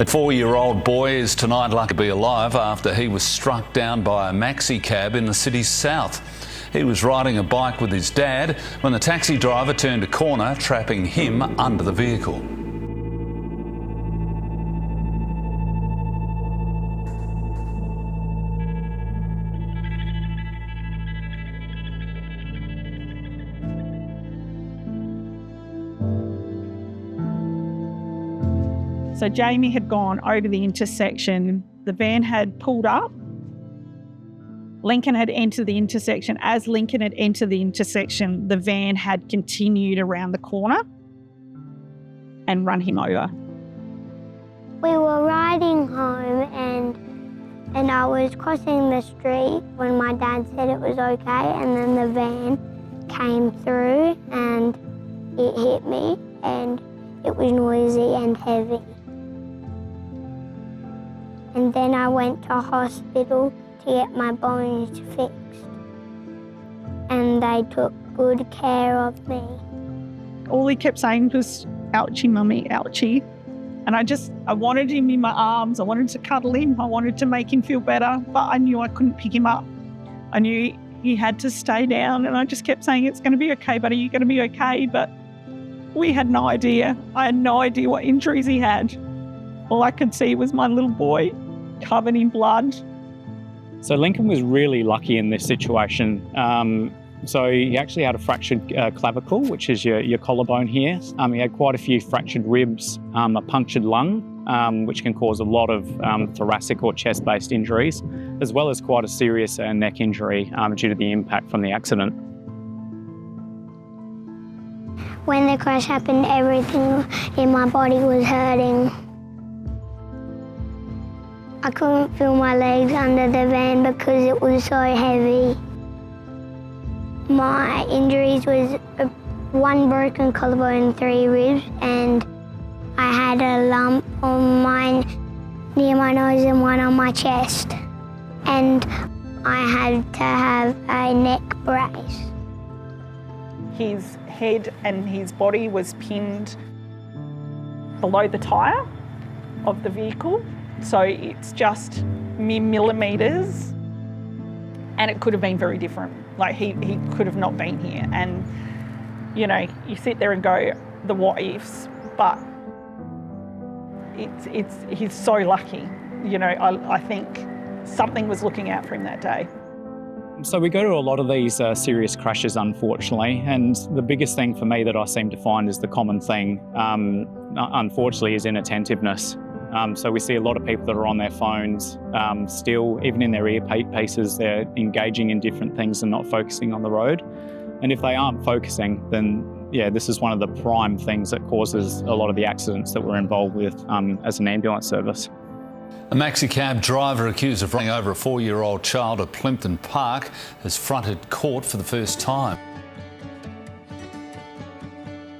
A 4-year-old boy is tonight lucky to be alive after he was struck down by a maxi cab in the city's south. He was riding a bike with his dad when the taxi driver turned a corner, trapping him under the vehicle. So Jamie had gone over the intersection. The van had pulled up. Lincoln had entered the intersection. As Lincoln had entered the intersection, the van had continued around the corner and run him over. We were riding home and I was crossing the street when my dad said it was okay, and then the van came through and it hit me and it was noisy and heavy. And then I went to hospital to get my bones fixed. And they took good care of me. All he kept saying was, "Ouchie, mummy, ouchie." And I wanted him in my arms. I wanted to cuddle him. I wanted to make him feel better, but I knew I couldn't pick him up. I knew he had to stay down, and I just kept saying, "It's going to be okay, buddy, you're going to be okay." But we had no idea. I had no idea what injuries he had. All I could see was my little boy covered in blood. So Lincoln was really lucky in this situation. So he actually had a fractured clavicle, which is your collarbone here. He had quite a few fractured ribs, a punctured lung, which can cause a lot of thoracic or chest-based injuries, as well as quite a serious neck injury due to the impact from the accident. When the crash happened, everything in my body was hurting. I couldn't feel my legs under the van because it was so heavy. My injuries was 1 broken collarbone and 3 ribs, and I had a lump on near my nose and 1 on my chest. And I had to have a neck brace. His head and his body was pinned below the tyre of the vehicle. So it's just mere millimetres, and it could have been very different. Like he could have not been here. And, you know, you sit there and go, the what ifs, but he's so lucky. You know, I think something was looking out for him that day. So we go to a lot of these serious crashes, unfortunately, and the biggest thing for me that I seem to find is the common thing, unfortunately, is inattentiveness. So we see a lot of people that are on their phones still, even in their earpieces, they're engaging in different things and not focusing on the road. And if they aren't focusing, then yeah, this is one of the prime things that causes a lot of the accidents that we're involved with as an ambulance service. A maxi cab driver accused of running over a 4-year-old child at Plympton Park has fronted court for the first time.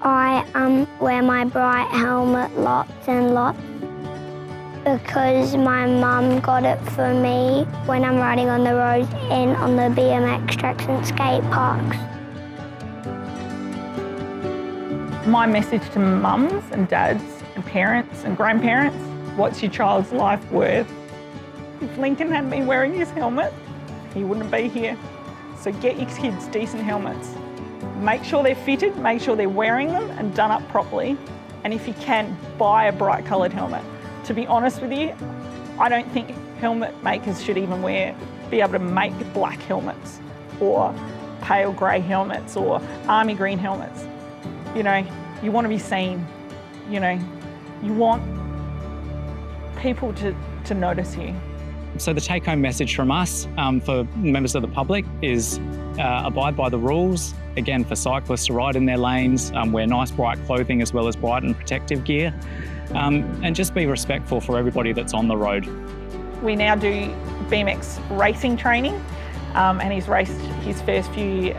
I wear my bright helmet lots and lots because my mum got it for me when I'm riding on the roads and on the BMX tracks and skate parks. My message to mums and dads and parents and grandparents: what's your child's life worth? If Lincoln hadn't been wearing his helmet, he wouldn't be here. So get your kids decent helmets. Make sure they're fitted, make sure they're wearing them and done up properly. And if you can, buy a bright coloured helmet. To be honest with you, I don't think helmet makers should even be able to make black helmets or pale grey helmets or army green helmets. You know, you want to be seen. You know, you want people to notice you. So the take-home message from us for members of the public is abide by the rules. Again, for cyclists to ride in their lanes, wear nice bright clothing as well as bright and protective gear, and just be respectful for everybody that's on the road. We now do BMX racing training, and he's raced his first few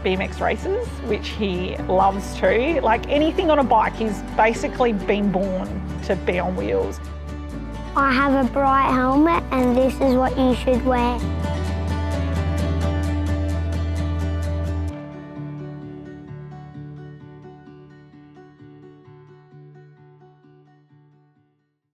BMX races, which he loves too. Like anything on a bike, he's basically been born to be on wheels. I have a bright helmet and this is what you should wear.